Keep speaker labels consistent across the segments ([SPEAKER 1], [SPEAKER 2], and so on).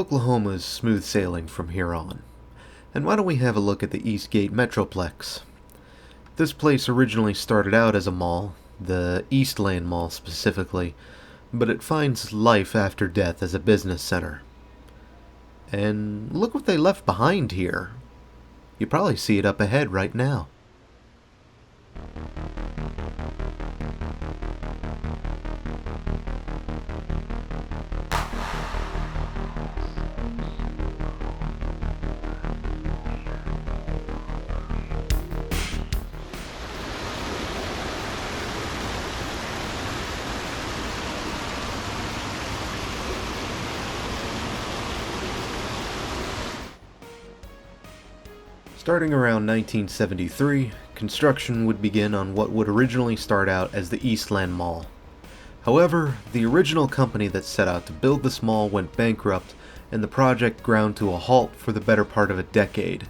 [SPEAKER 1] Oklahoma's smooth sailing from here on. And why don't we have a look at the Eastgate Metroplex? This place originally started out as a mall, the Eastland Mall specifically, but it finds life after death as a business center. And look what they left behind here. You probably see it up ahead right now. Starting around 1973, construction would begin on what would originally start out as the Eastland Mall. However, the original company that set out to build this mall went bankrupt, and the project ground to a halt for the better part of a decade.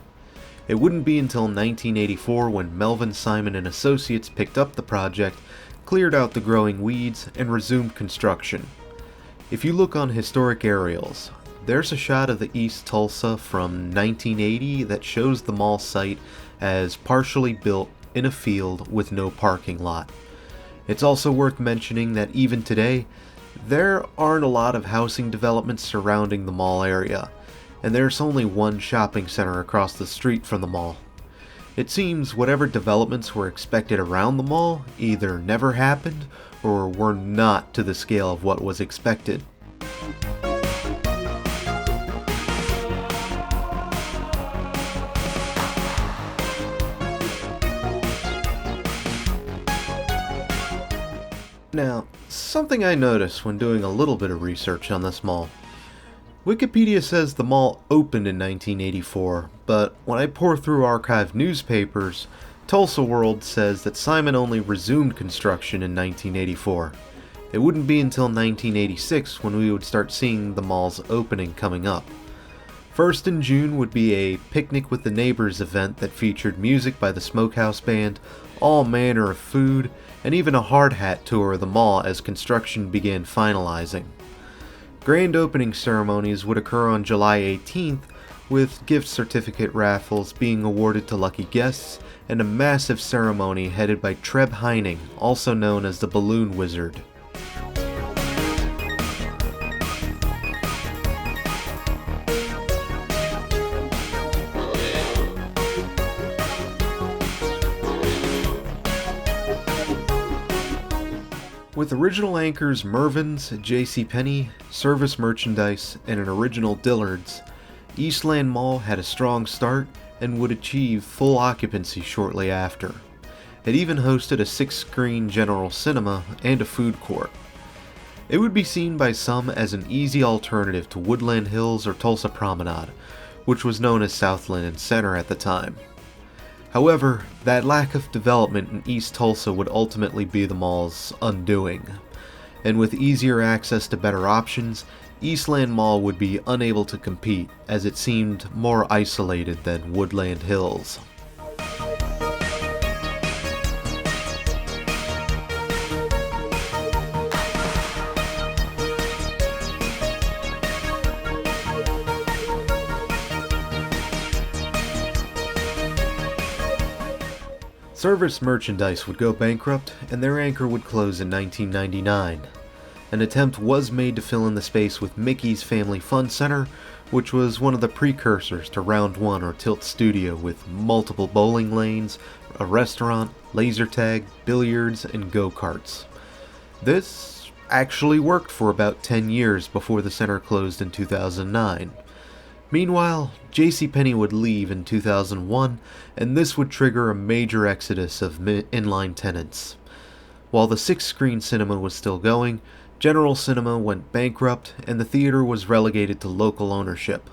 [SPEAKER 1] It wouldn't be until 1984 when Melvin Simon and Associates picked up the project, cleared out the growing weeds, and resumed construction. If you look on historic aerials, there's a shot of the East Tulsa from 1980 that shows the mall site as partially built in a field with no parking lot. It's also worth mentioning that even today, there aren't a lot of housing developments surrounding the mall area, and there's only one shopping center across the street from the mall. It seems whatever developments were expected around the mall either never happened or were not to the scale of what was expected. Now, something I noticed when doing a little bit of research on this mall. Wikipedia says the mall opened in 1984, but when I pour through archived newspapers, Tulsa World says that Simon only resumed construction in 1984. It wouldn't be until 1986 when we would start seeing the mall's opening coming up. First in June would be a Picnic with the Neighbors event that featured music by the Smokehouse Band, all manner of food, and even a hard hat tour of the mall as construction began finalizing. Grand opening ceremonies would occur on July 18th, with gift certificate raffles being awarded to lucky guests, and a massive ceremony headed by Treb Heining, also known as the Balloon Wizard. With original anchors Mervyn's, JCPenney, Service Merchandise, and an original Dillard's, Eastland Mall had a strong start and would achieve full occupancy shortly after. It even hosted a 6-screen general cinema and a food court. It would be seen by some as an easy alternative to Woodland Hills or Tulsa Promenade, which was known as Southland Center at the time. However, that lack of development in East Tulsa would ultimately be the mall's undoing. And with easier access to better options, Eastland Mall would be unable to compete as it seemed more isolated than Woodland Hills. Service Merchandise would go bankrupt, and their anchor would close in 1999. An attempt was made to fill in the space with Mickey's Family Fun Center, which was one of the precursors to Round 1 or Tilt Studio with multiple bowling lanes, a restaurant, laser tag, billiards, and go-karts. This actually worked for about 10 years before the center closed in 2009. Meanwhile, JCPenney would leave in 2001, and this would trigger a major exodus of inline tenants. While the 6-screen cinema was still going, General Cinema went bankrupt, and the theater was relegated to local ownership.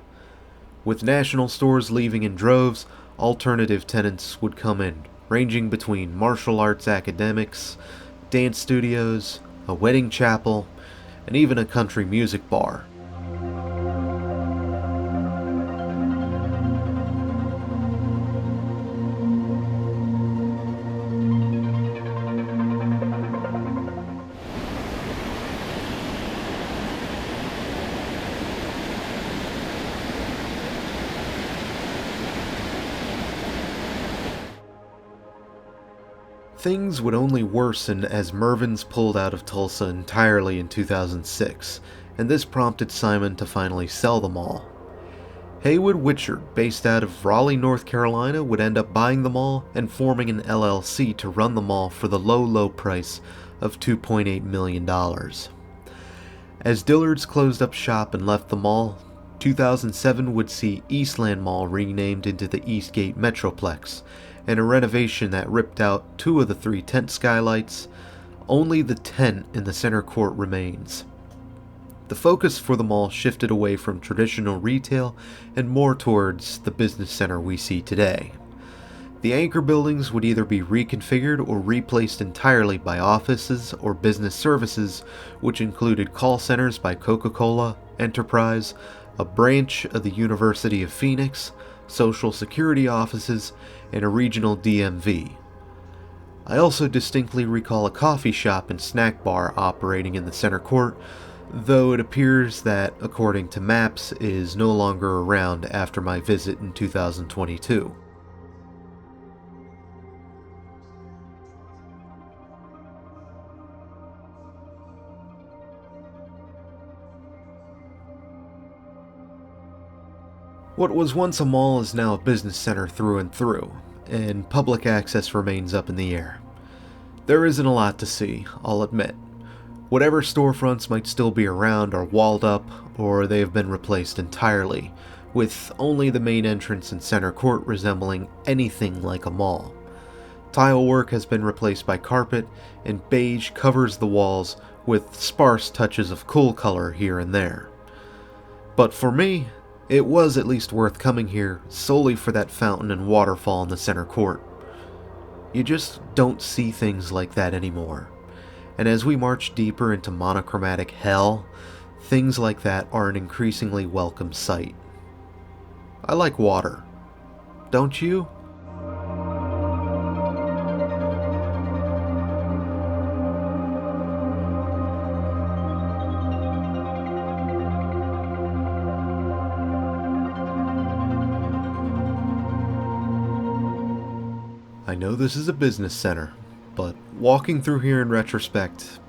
[SPEAKER 1] With national stores leaving in droves, alternative tenants would come in, ranging between martial arts academics, dance studios, a wedding chapel, and even a country music bar. Things would only worsen as Mervyn's pulled out of Tulsa entirely in 2006, and this prompted Simon to finally sell the mall. Haywood Witchard, based out of Raleigh, North Carolina, would end up buying the mall and forming an LLC to run the mall for the low price of $2.8 million. As Dillard's closed up shop and left the mall, 2007 would see Eastland Mall renamed into the Eastgate Metroplex, and a renovation that ripped out 2 of the 3 tent skylights. Only the tent in the center court remains. The focus for the mall shifted away from traditional retail and more towards the business center we see today. The anchor buildings would either be reconfigured or replaced entirely by offices or business services, which included call centers by Coca-Cola, Enterprise, a branch of the University of Phoenix, social security offices, and a regional DMV. I also distinctly recall a coffee shop and snack bar operating in the center court, though it appears that, according to maps, is no longer around after my visit in 2022. What was once a mall is now a business center through and through, and public access remains up in the air. There isn't a lot to see, I'll admit. Whatever storefronts might still be around are walled up, or they have been replaced entirely, with only the main entrance and center court resembling anything like a mall. Tile work has been replaced by carpet, and beige covers the walls with sparse touches of cool color here and there. But for me, it was at least worth coming here solely for that fountain and waterfall in the center court. You just don't see things like that anymore. And as we march deeper into monochromatic hell, things like that are an increasingly welcome sight. I like water. Don't you? I know this is a business center, but walking through here in retrospect,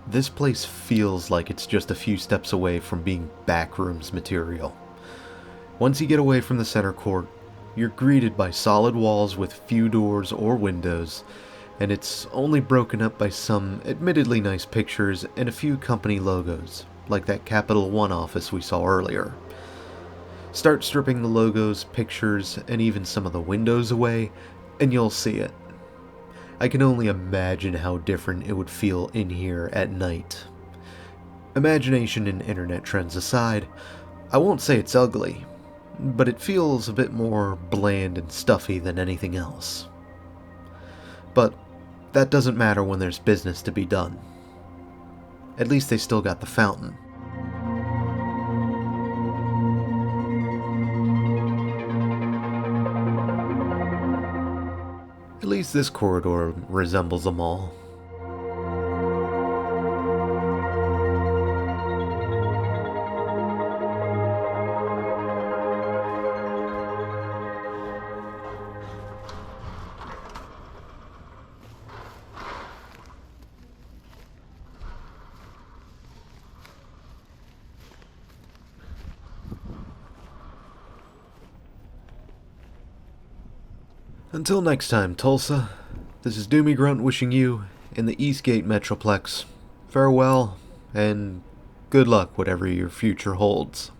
[SPEAKER 1] this place feels like it's just a few steps away from being backrooms material. Once you get away from the center court, you're greeted by solid walls with few doors or windows, and it's only broken up by some admittedly nice pictures and a few company logos, like that Capital One office we saw earlier. Start stripping the logos, pictures, and even some of the windows away, and you'll see it. I can only imagine how different it would feel in here at night. Imagination and internet trends aside, I won't say it's ugly, but it feels a bit more bland and stuffy than anything else. But that doesn't matter when there's business to be done. At least they still got the fountain. At least this corridor resembles a mall. Until next time, Tulsa, this is Doomie Grunt wishing you, in the Eastgate Metroplex, farewell, and good luck whatever your future holds.